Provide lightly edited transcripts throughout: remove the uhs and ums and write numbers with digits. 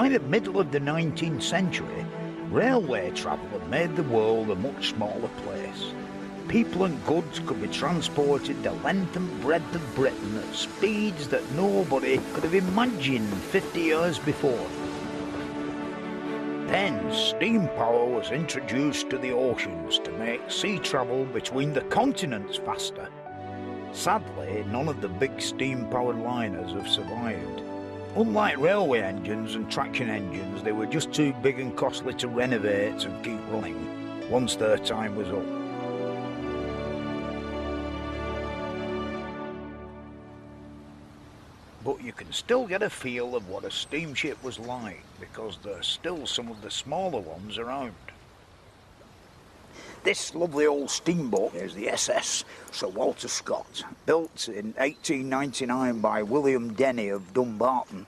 By the middle of the 19th century, railway travel had made the world a much smaller place. People and goods could be transported the length and breadth of Britain at speeds that nobody could have imagined 50 years before. Then steam power was introduced to the oceans to make sea travel between the continents faster. Sadly, none of the big steam-powered liners have survived. Unlike railway engines and traction engines, they were just too big and costly to renovate and keep running once their time was up. But you can still get a feel of what a steamship was like, because there are still some of the smaller ones around. This lovely old steamboat is the SS Sir Walter Scott, built in 1899 by William Denny of Dumbarton.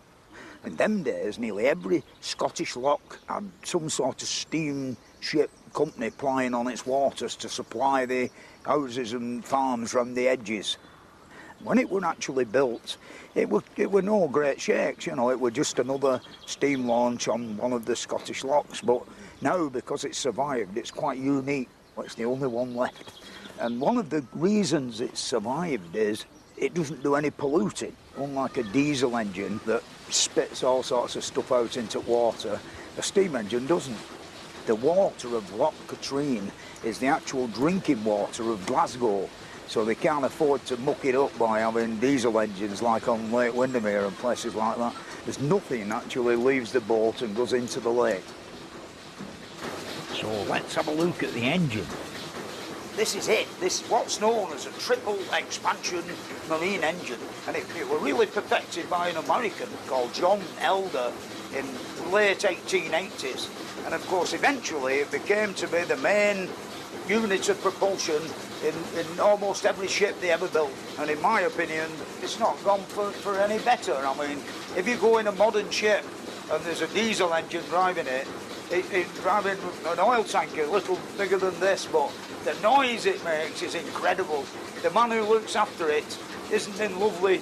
In them days, nearly every Scottish loch had some sort of steamship company plying on its waters to supply the houses and farms round the edges. When it was actually built, it were no great shakes, you know, it was just another steam launch on one of the Scottish lochs. But now, because it's survived, it's quite unique. It's the only one left. And one of the reasons it's survived is it doesn't do any polluting. Unlike a diesel engine that spits all sorts of stuff out into water, a steam engine doesn't. The water of Loch Katrine is the actual drinking water of Glasgow. So they can't afford to muck it up by having diesel engines like on Lake Windermere and places like that. There's nothing actually leaves the boat and goes into the lake. So let's have a look at the engine. This is it. This is what's known as a triple expansion marine engine. And it was really perfected by an American called John Elder in the late 1880s. And of course, eventually it became to be the main unit of propulsion in almost every ship they ever built. And in my opinion, it's not gone for any better. I mean, if you go in a modern ship and there's a diesel engine driving it, it's driving an oil tanker a little bigger than this, but the noise it makes is incredible. The man who looks after it isn't in lovely,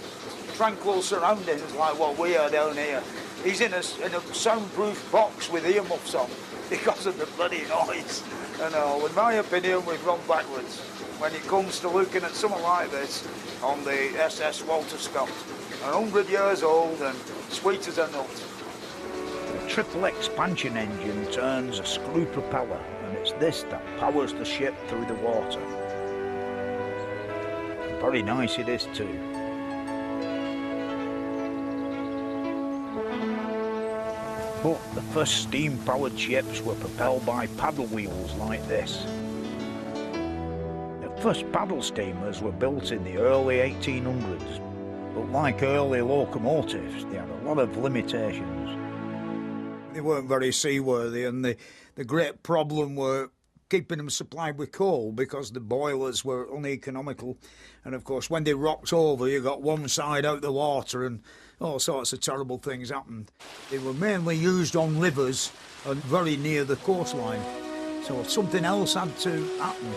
tranquil surroundings like what we are down here. He's in a soundproof box with earmuffs on because of the bloody noise. And in my opinion, we've gone backwards when it comes to looking at something like this on the SS Walter Scott. 100 years old and sweet as a nut. The triple expansion engine turns a screw propeller, and it's this that powers the ship through the water. And very nice it is too. But the first steam-powered ships were propelled by paddle wheels like this. The first paddle steamers were built in the early 1800s, but like early locomotives, they had a lot of limitations. They weren't very seaworthy, and the great problem were keeping them supplied with coal because the boilers were uneconomical. And of course, when they rocked over, you got one side out the water and all sorts of terrible things happened. They were mainly used on rivers and very near the coastline. So something else had to happen.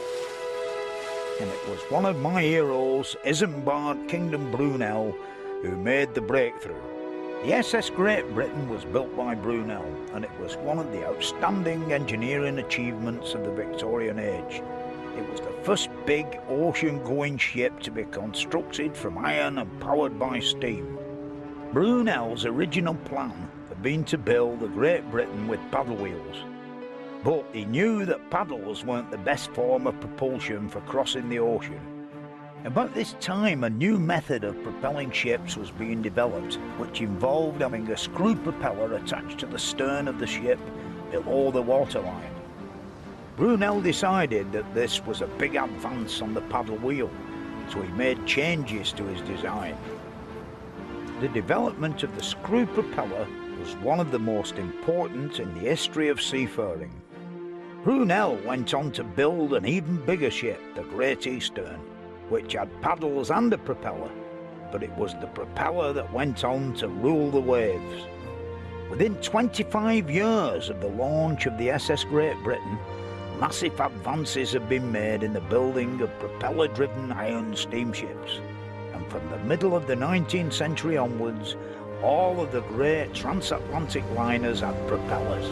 And it was one of my heroes, Isambard Kingdom Brunel, who made the breakthrough. The SS Great Britain was built by Brunel, and it was one of the outstanding engineering achievements of the Victorian age. It was the first big ocean-going ship to be constructed from iron and powered by steam. Brunel's original plan had been to build a Great Britain with paddle wheels, but he knew that paddles weren't the best form of propulsion for crossing the ocean. About this time, a new method of propelling ships was being developed, which involved having a screw propeller attached to the stern of the ship below the waterline. Brunel decided that this was a big advance on the paddle wheel, so he made changes to his design. The development of the screw propeller was one of the most important in the history of seafaring. Brunel went on to build an even bigger ship, the Great Eastern, which had paddles and a propeller, but it was the propeller that went on to rule the waves. Within 25 years of the launch of the SS Great Britain, massive advances have been made in the building of propeller-driven iron steamships, and from the middle of the 19th century onwards, all of the great transatlantic liners had propellers.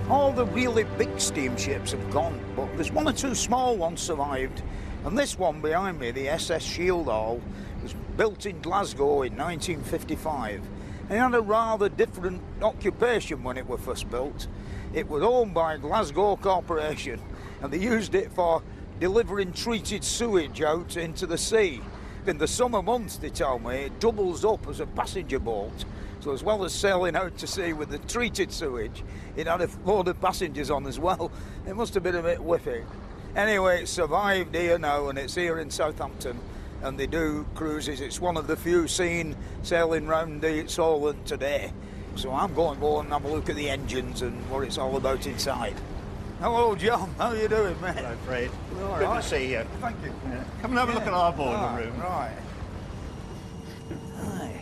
All the really big steamships have gone, but there's one or two small ones survived. And this one behind me, the SS Shieldall, was built in Glasgow in 1955. And it had a rather different occupation when it was first built. It was owned by Glasgow Corporation, and they used it for delivering treated sewage out into the sea. In the summer months, they told me, it doubles up as a passenger boat. So as well as sailing out to sea with the treated sewage, it had a load of passengers on as well. It must have been a bit whiffy. Anyway, it survived here now, and it's here in Southampton, and they do cruises. It's one of the few seen sailing round the Solent today. So I'm going to go and have a look at the engines and what it's all about inside. Hello, John. How are you doing, mate? Hello, Fred. All Good right. to see you. Thank you. Yeah. Come and have a look at our boiler room. Right. Aye.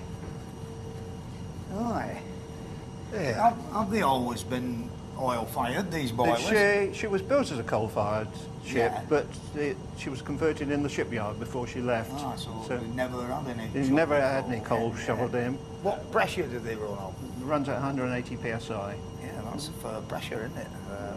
Aye. Yeah. Have they always been oil-fired, these boilers? She was built as a coal-fired ship, Yeah. but she was converted in the shipyard before she left. Ah, so we never had any... We've never had any coal shoveled in. What pressure do they run on? It runs at 180 psi. Yeah, that's a fair pressure, isn't it?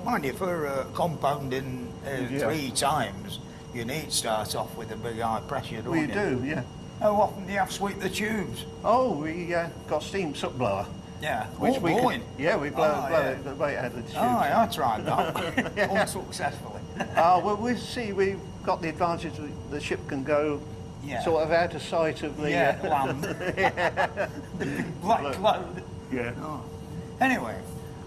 Mind you, for compounding 3 times, you need to start off with a big high pressure, don't Well, you? you do, yeah. How often do you have to sweep the tubes? Oh, we got steam soot blower. Yeah, Which we can, blowing. yeah, we blow yeah. it right out of the tubes. Oh, yeah, I tried that. Unsuccessfully. Well, we see we've got the advantage that the ship can go sort of out of sight of the land. The big black cloud. Yeah. Oh. Anyway,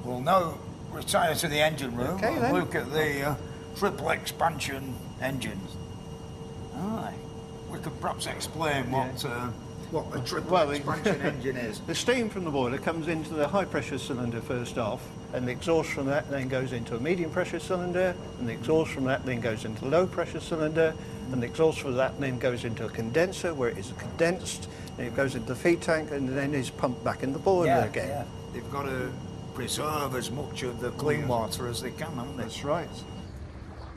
we'll now retire to the engine room Okay, and then. look at the triple expansion engines. Aye. We could perhaps explain what a triple expansion engine is. The steam from the boiler comes into the high pressure cylinder first off, and the exhaust from that then goes into a medium pressure cylinder, and the exhaust from that then goes into a low pressure cylinder, and the exhaust from that then goes into a condenser where it is condensed, and it goes into the feed tank and then is pumped back in the boiler again. Yeah. They've got to preserve as much of the clean water as they can, haven't they? That's right.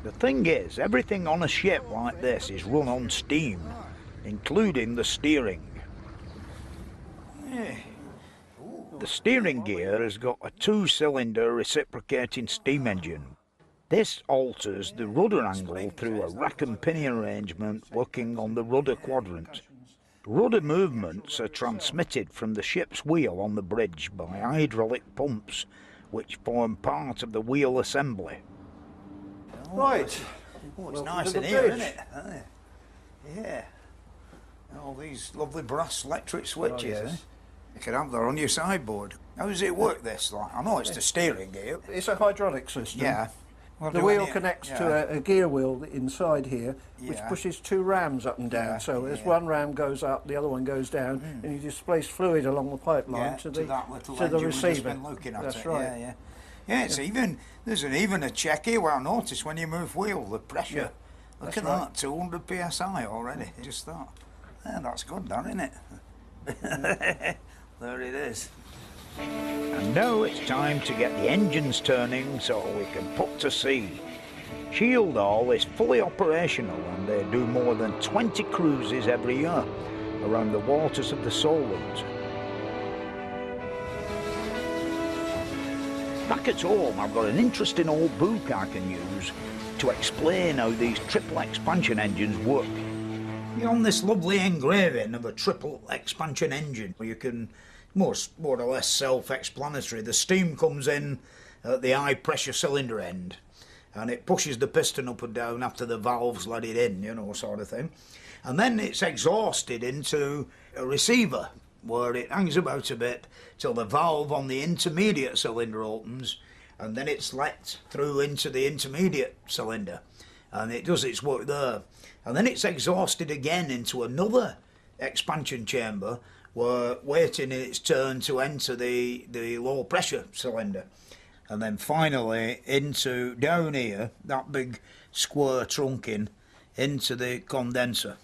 The thing is, everything on a ship like this is run on steam, including the steering. The steering gear has got a 2-cylinder reciprocating steam engine. This alters the rudder angle through a rack and pinion arrangement working on the rudder quadrant. Rudder movements are transmitted from the ship's wheel on the bridge by hydraulic pumps, which form part of the wheel assembly. Right. Oh, it's Welcome nice to in the here, bridge. isn't it? Yeah. All these lovely brass electric switches. yes. You could have that on your sideboard. How does it work, this? Like, I know it's the steering gear. It's a hydraulic system. Yeah. Well, The do wheel any- connects yeah. to a gear wheel inside here, which Yeah. pushes 2 rams up and down. Yeah, So as yeah. one ram goes up, the other one goes down, and you displace fluid along the pipeline Yeah, to that little the engine we've receiver. just been looking at. That's it. right. Yeah, yeah. Yeah, it's even, there's even a check here where I noticed when you move wheel, the pressure. Yeah, Look that's at right. that, 200 psi already, just that. Yeah, that's good, that, isn't it? There it is. And now it's time to get the engines turning so we can put to sea. Shieldall is fully operational and they do more than 20 cruises every year around the waters of the Solent. Back at home, I've got an interesting old book I can use to explain how these triple expansion engines work. You're on this lovely engraving of a triple expansion engine where you can, more or less self-explanatory, the steam comes in at the high pressure cylinder end and it pushes the piston up and down after the valves let it in, you know, sort of thing. And then it's exhausted into a receiver where it hangs about a bit till the valve on the intermediate cylinder opens, and then it's let through into the intermediate cylinder and it does its work there. And then it's exhausted again into another expansion chamber where waiting in its turn to enter the low pressure cylinder. And then finally into down here, that big square trunking, into the condenser.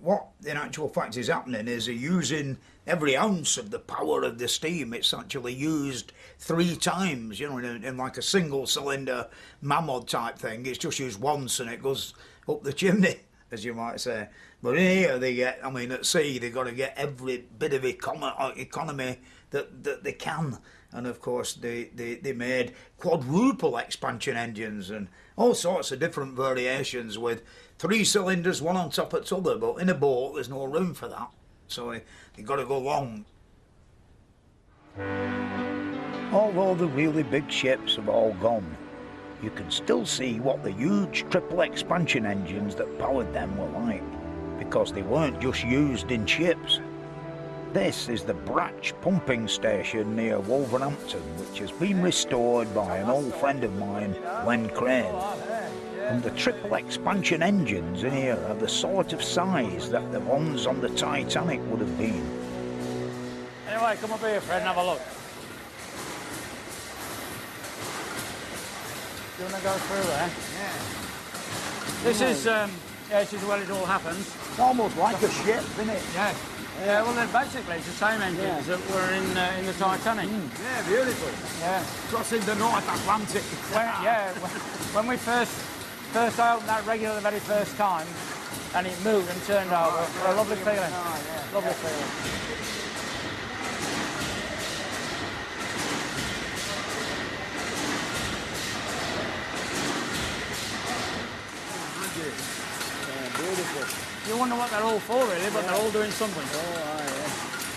What in actual fact is happening is they're using every ounce of the power of the steam. It's actually used 3 times, you know, in like a single cylinder mammoth type thing. It's just used once and it goes up the chimney. as you might say. But in here they get, I mean, at sea they've got to get every bit of economy that they can. And of course they made quadruple expansion engines and all sorts of different variations with 3 cylinders, one on top of the other. But in a boat there's no room for that, so you've got to go long. Although the really big ships have all gone, you can still see what the huge triple expansion engines that powered them were like, because they weren't just used in ships. This is the Bratch pumping station near Wolverhampton, which has been restored by an old friend of mine, Len Crane. And the triple expansion engines in here are the sort of size that the ones on the Titanic would have been. Anyway, come up here, Fred, and have a look. Do you want to go through there? Yeah. This is where it all happens. It's almost like a ship, isn't it? Yeah. Yeah, well, then basically it's the same engines that were in the Titanic. Yeah, beautiful. Yeah. Crossing the North Atlantic. When we first opened that regular the very first time, and it moved and turned over, a lovely feeling. Lovely feeling. Beautiful. You wonder what they're all for, really, but they're all doing something.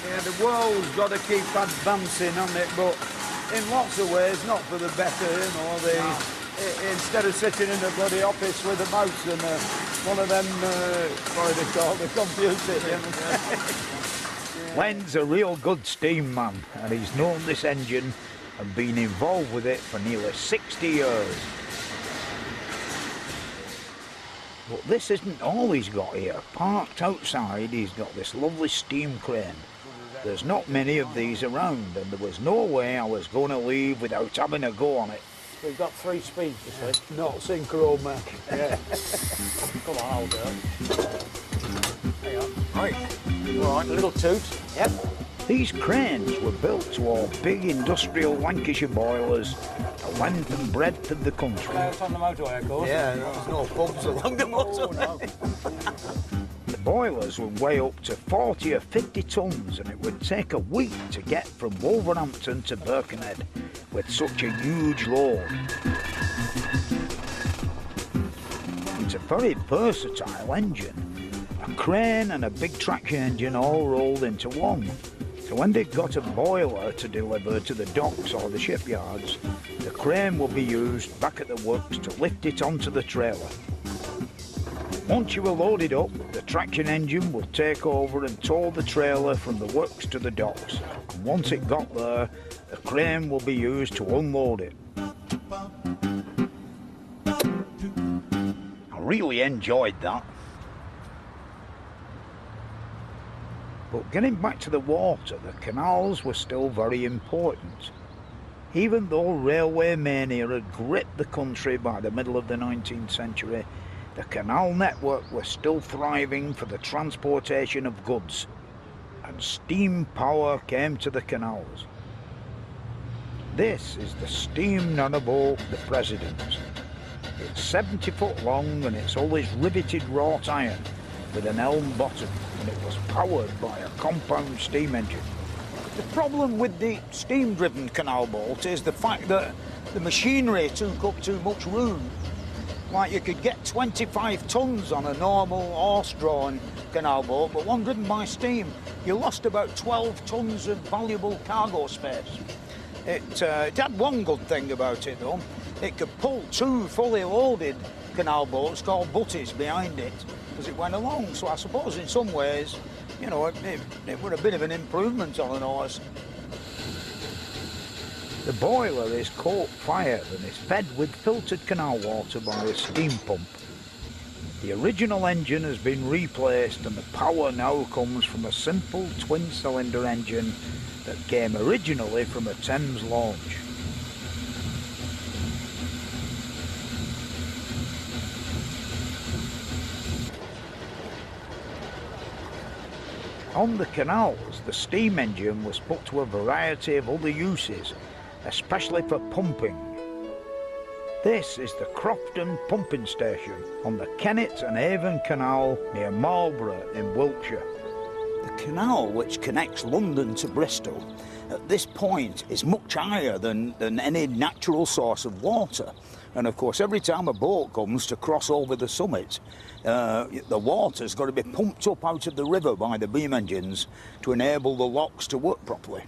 Yeah, the world's got to keep advancing on it, but in lots of ways, not for the better, you know. Instead of sitting in a bloody office with a mouse and one of them, what do they call the computer? Len's a real good steam man, and he's known this engine and been involved with it for nearly 60 years. But this isn't all he's got here. Parked outside, he's got this lovely steam crane. There's not many of these around, and there was no way I was going to leave without having a go on it. We've got 3 speeds, you see. Not synchro, man. Yeah. Come on, I'll do it. There you are. Right. All right, a little toot. Yep. These cranes were built to all big industrial Lancashire boilers, the length and breadth of the country. It's on the motorway, of course. Yeah, there's no pumps along the motorway. The boilers would weigh up to 40 or 50 tons, and it would take a week to get from Wolverhampton to Birkenhead with such a huge load. It's a very versatile engine. A crane and a big traction engine all rolled into one. So when they've got a boiler to deliver to the docks or the shipyards, the crane will be used back at the works to lift it onto the trailer. Once you were loaded up, the traction engine would take over and tow the trailer from the works to the docks. And once it got there, the crane will be used to unload it. I really enjoyed that. But getting back to the water, the canals were still very important. Even though railway mania had gripped the country by the middle of the 19th century, the canal network was still thriving for the transportation of goods, and steam power came to the canals. This is the steam narrowboat, the President. It's 70 foot long and it's always riveted wrought iron with an elm bottom, and it was powered by a compound steam engine. The problem with the steam-driven canal boat is the fact that the machinery took up too much room. Like, you could get 25 tons on a normal horse-drawn canal boat, but one driven by steam, you lost about 12 tons of valuable cargo space. It had one good thing about it, though. It could pull 2 fully loaded canal boats called butties behind it as it went along. So I suppose in some ways, you know, it were a bit of an improvement on an horse. The boiler is coke-fired and is fed with filtered canal water by a steam pump. The original engine has been replaced and the power now comes from a simple twin-cylinder engine that came originally from a Thames launch. On the canals, the steam engine was put to a variety of other uses, especially for pumping. This is the Crofton pumping station on the Kennet and Avon Canal near Marlborough in Wiltshire. The canal which connects London to Bristol at this point is much higher than any natural source of water. And of course, every time a boat comes to cross over the summit, the water's got to be pumped up out of the river by the beam engines to enable the locks to work properly.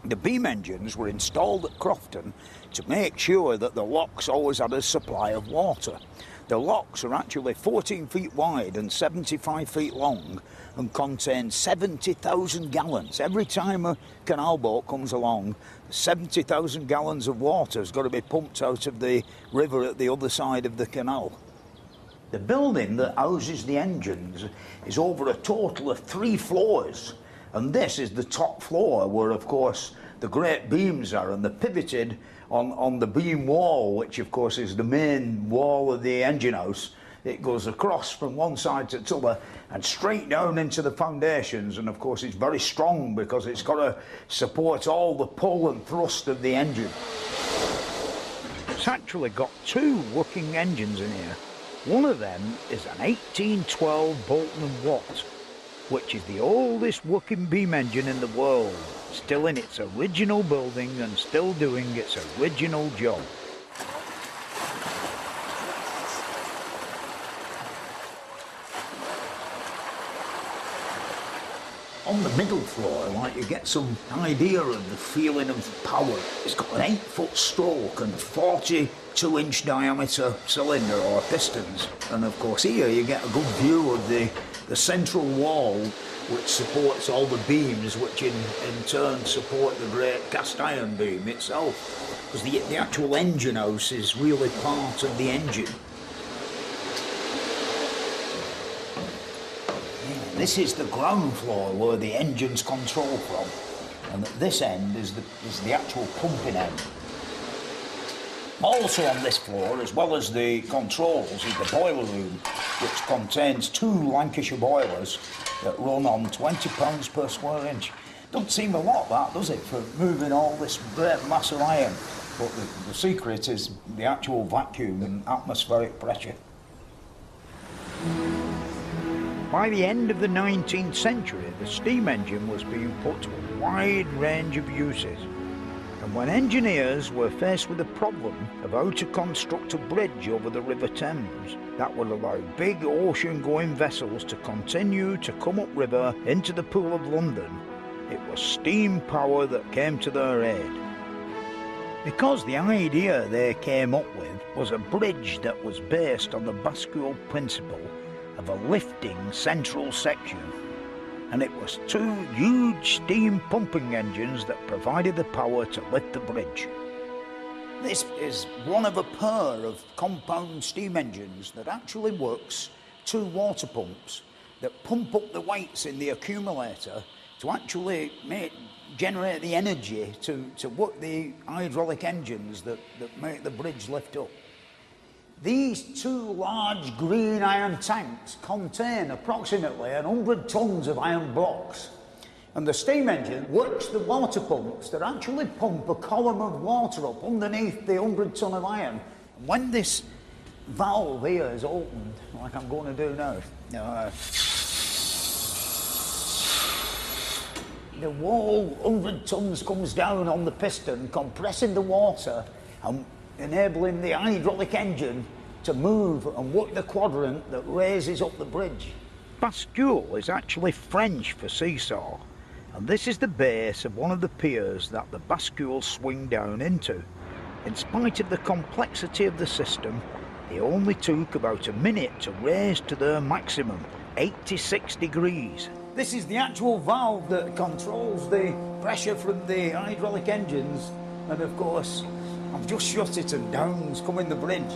The beam engines were installed at Crofton to make sure that the locks always had a supply of water. The locks are actually 14 feet wide and 75 feet long and contain 70,000 gallons. Every time a canal boat comes along, 70,000 gallons of water has got to be pumped out of the river at the other side of the canal. The building that houses the engines is over a total of 3 floors. And this is the top floor where, of course, the great beams are, and they're pivoted on the beam wall, which, of course, is the main wall of the engine house. It goes across from one side to the other and straight down into the foundations. And, of course, it's very strong because it's got to support all the pull and thrust of the engine. It's actually got 2 working engines in here. One of them is an 1812 Bolton & Watt, which is the oldest working beam engine in the world, still in its original building and still doing its original job. On the middle floor, like, you get some idea of the feeling of power. It's got an 8-foot stroke and 42-inch diameter cylinder or pistons. And of course here you get a good view of the central wall which supports all the beams, which in turn support the great cast iron beam itself. Because the actual engine house is really part of the engine. This is the ground floor where the engines control from, and at this end is the actual pumping end. Also on this floor, as well as the controls, is the boiler room, which contains 2 Lancashire boilers that run on £20 per square inch. Doesn't seem a lot, that, does it, for moving all this great mass of iron? But the secret is the actual vacuum and atmospheric pressure. By the end of the 19th century, the steam engine was being put to a wide range of uses. And when engineers were faced with the problem of how to construct a bridge over the River Thames that would allow big ocean-going vessels to continue to come upriver into the Pool of London, it was steam power that came to their aid. Because the idea they came up with was a bridge that was based on the bascule principle of a lifting central section, and it was 2 huge steam pumping engines that provided the power to lift the bridge. This is one of a pair of compound steam engines that actually works 2 water pumps that pump up the weights in the accumulator to actually generate the energy to work the hydraulic engines that make the bridge lift up. These 2 large green iron tanks contain approximately 100 tons of iron blocks. And the steam engine works the water pumps that actually pump a column of water up underneath the 100 ton of iron. And when this valve here is opened, like I'm going to do now, the whole 100 tons comes down on the piston, compressing the water and enabling the hydraulic engine to move and work the quadrant that raises up the bridge. Bascule is actually French for seesaw, and this is the base of one of the piers that the bascules swing down into. In spite of the complexity of the system, they only took about a minute to raise to their maximum, 86 degrees. This is the actual valve that controls the pressure from the hydraulic engines, and of course I've just shut it and down's coming the bridge.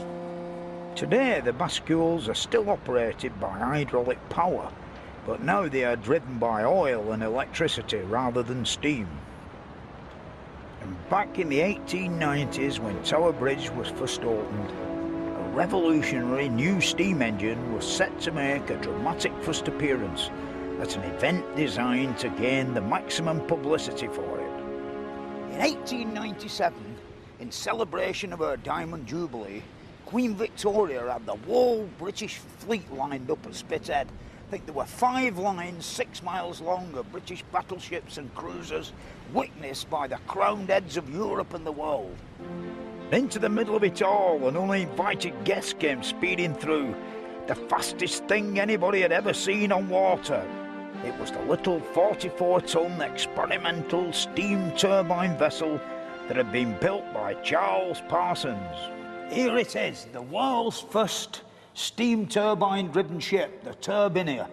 Today the bascules are still operated by hydraulic power, but now they are driven by oil and electricity rather than steam. And back in the 1890s, when Tower Bridge was first opened, a revolutionary new steam engine was set to make a dramatic first appearance at an event designed to gain the maximum publicity for it. In 1897, In celebration of her Diamond Jubilee, Queen Victoria had the whole British fleet lined up at Spithead. I think there were 5 lines 6 miles long of British battleships and cruisers witnessed by the crowned heads of Europe and the world. Into the middle of it all, an uninvited guest came speeding through, the fastest thing anybody had ever seen on water. It was the little 44-ton experimental steam turbine vessel that had been built by Charles Parsons. Here it is, the world's first steam turbine-driven ship, the Dibnah,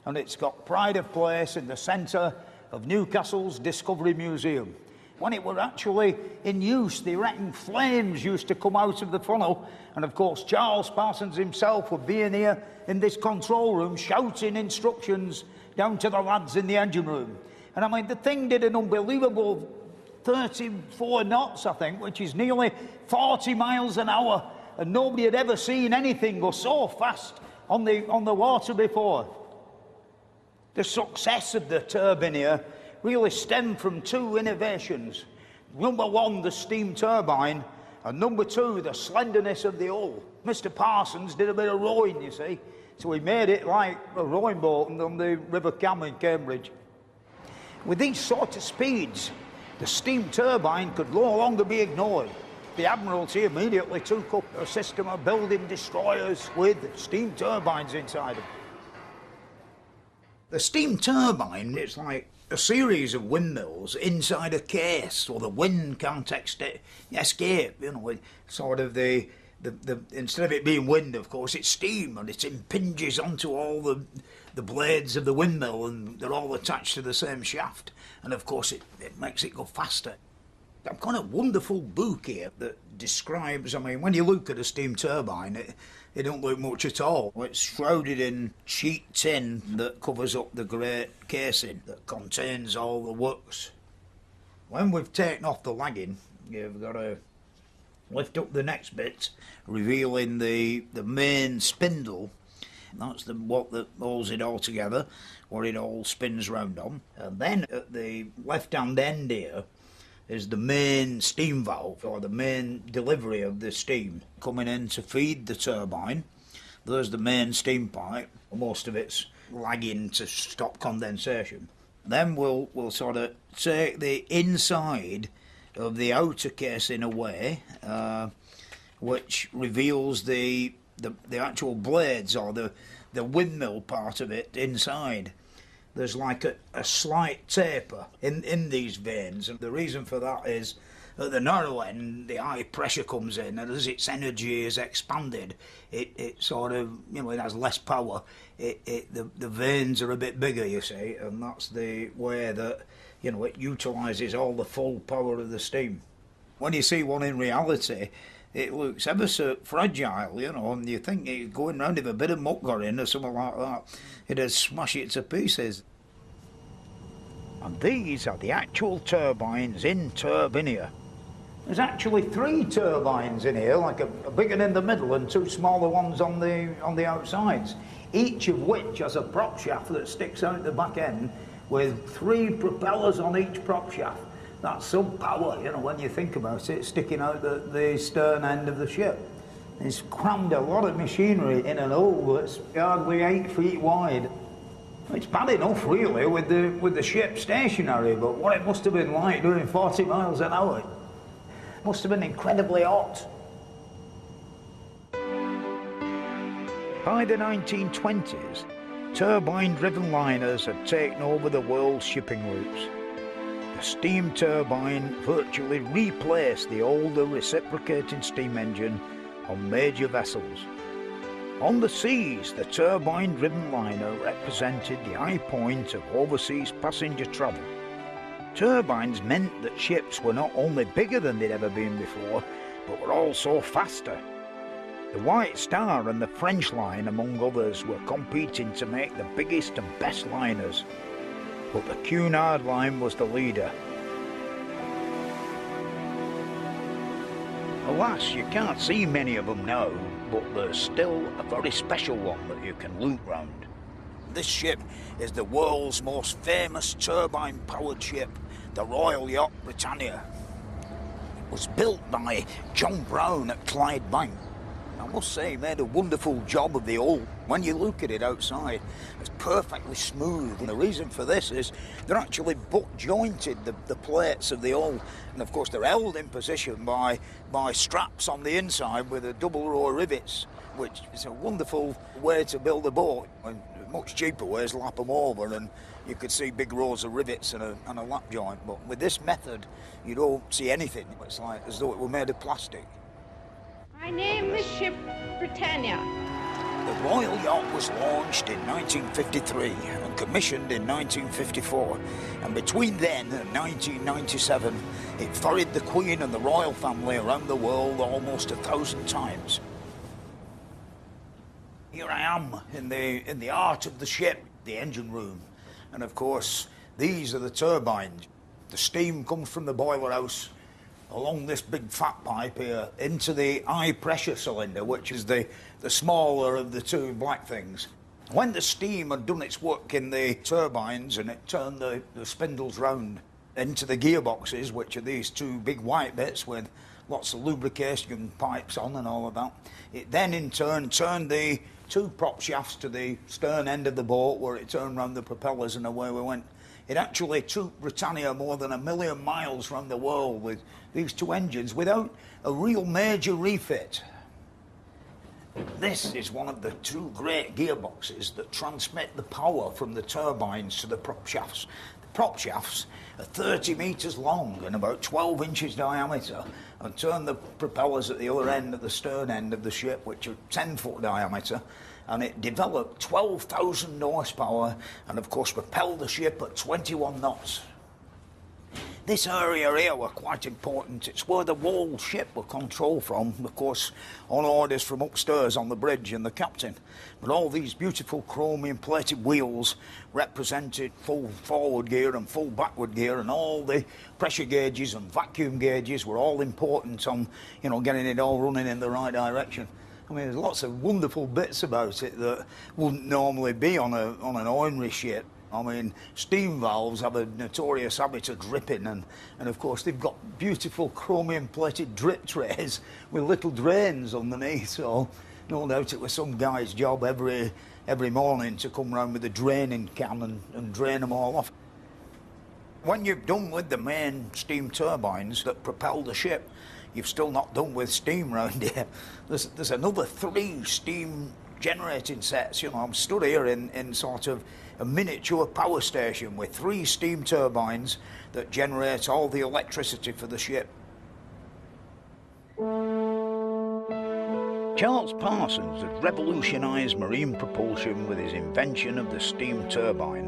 and it's got pride of place in the centre of Newcastle's Discovery Museum. When it were actually in use, they reckon flames used to come out of the funnel, and of course Charles Parsons himself would be in here in this control room shouting instructions down to the lads in the engine room. And I mean, the thing did an unbelievable 34 knots, I think, which is nearly 40 miles an hour, and nobody had ever seen anything go so fast on the water before. The success of the Dibnah really stemmed from 2 innovations. Number 1, the steam turbine, and number 2, the slenderness of the hull. Mr. Parsons did a bit of rowing, you see, so he made it like a rowing boat on the River Cam in Cambridge. With these sort of speeds, the steam turbine could no longer be ignored. The Admiralty immediately took up a system of building destroyers with steam turbines inside them. The steam turbine is like a series of windmills inside a case, so the wind can't escape, you know, sort of the instead of it being wind, of course, it's steam, and it impinges onto all the blades of the windmill, and they're all attached to the same shaft, and of course it makes it go faster. I've got a wonderful book here that describes, I mean, when you look at a steam turbine, it don't look much at all. It's shrouded in sheet tin that covers up the great casing that contains all the works. When we've taken off the lagging, you've got to lift up the next bit, revealing the main spindle. That's what holds it all together, what it all spins round on. And then at the left-hand end here is the main steam valve, or the main delivery of the steam coming in to feed the turbine. There's the main steam pipe. Most of it's lagging to stop condensation. Then we'll sort of take the inside of the outer casing away, which reveals the actual blades, or the windmill part of it inside. There's like a slight taper in these vanes, and the reason for that is at the narrow end the high pressure comes in, and as its energy is expanded, it sort of, you know, it has less power. The vanes are a bit bigger, you see, and that's the way that, you know, it utilises all the full power of the steam. When you see one in reality, it looks ever so fragile, you know, and you think you're going round if a bit of muck got in or something like that, it'd smash it to pieces. And these are the actual turbines in Dibnah. There's actually 3 turbines in here, like a big one in the middle and 2 smaller ones on the outsides, each of which has a prop shaft that sticks out the back end with 3 propellers on each prop shaft. That's some power, you know, when you think about it, sticking out the stern end of the ship. It's crammed a lot of machinery in an hull that's hardly 8 feet wide. It's bad enough, really, with the ship stationary, but what it must have been like doing 40 miles an hour. It must have been incredibly hot. By the 1920s, turbine-driven liners had taken over the world's shipping routes. The steam turbine virtually replaced the older reciprocating steam engine on major vessels. On the seas, the turbine-driven liner represented the high point of overseas passenger travel. Turbines meant that ships were not only bigger than they'd ever been before, but were also faster. The White Star and the French line, among others, were competing to make the biggest and best liners, but the Cunard line was the leader. Alas, you can't see many of them now, but there's still a very special one that you can loop round. This ship is the world's most famous turbine-powered ship, the Royal Yacht Britannia. was built by John Brown at Clydebank. I must say, he made a wonderful job of the hull. When you look at it outside, it's perfectly smooth. And the reason for this is they're actually butt jointed, the plates of the hull. And of course, they're held in position by straps on the inside with a double row of rivets, which is a wonderful way to build a boat. And much cheaper ways, lap them over, and you could see big rows of rivets and a lap joint. But with this method, you don't see anything. It's like as though it were made of plastic. I named the ship Britannia. The Royal Yacht was launched in 1953 and commissioned in 1954. And between then and 1997, it ferried the Queen and the royal family around the world almost 1,000 times. Here I am in the heart of the ship, the engine room. And of course, these are the turbines. The steam comes from the boiler house along this big fat pipe here into the high pressure cylinder, which is the smaller of the two black things. When the steam had done its work in the turbines and it turned the spindles round into the gearboxes, which are these two big white bits with lots of lubrication pipes on and all of that, it then in turn turned the two prop shafts to the stern end of the boat, where it turned round the propellers, and away we went. It actually took Britannia more than 1 million miles around the world with these two engines without a real major refit. This is one of the two great gearboxes that transmit the power from the turbines to the prop shafts. The prop shafts are 30 metres long and about 12 inches diameter, and turn the propellers at the other end, at the stern end of the ship, which are 10-foot diameter. And it developed 12,000 horsepower and, of course, propelled the ship at 21 knots. This area here were quite important. It's where the whole ship were controlled from, of course, on orders from upstairs on the bridge and the captain. But all these beautiful chromium-plated wheels represented full forward gear and full backward gear, and all the pressure gauges and vacuum gauges were all important on, you know, getting it all running in the right direction. I mean, there's lots of wonderful bits about it that wouldn't normally be on an ordinary ship. I mean, steam valves have a notorious habit of dripping, and of course they've got beautiful chromium-plated drip trays with little drains underneath, so no doubt it was some guy's job every morning to come round with a draining can and drain them all off. When you've done with the main steam turbines that propel the ship, you've still not done with steam round here. There's another 3 steam generating sets. You know, I'm stood here in sort of a miniature power station with 3 steam turbines that generate all the electricity for the ship. Charles Parsons had revolutionised marine propulsion with his invention of the steam turbine,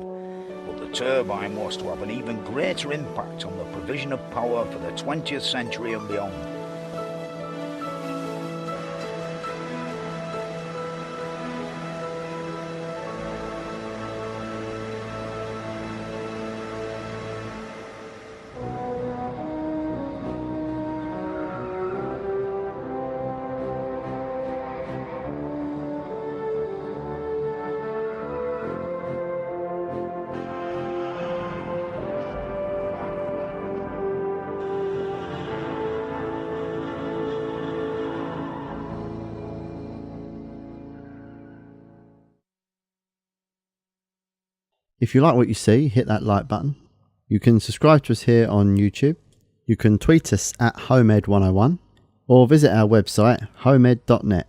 but the turbine was to have an even greater impact on the provision of power for the 20th century and beyond. If you like what you see, hit that like button. You can subscribe to us here on YouTube. You can tweet us at HomeEd101 or visit our website homeed.net.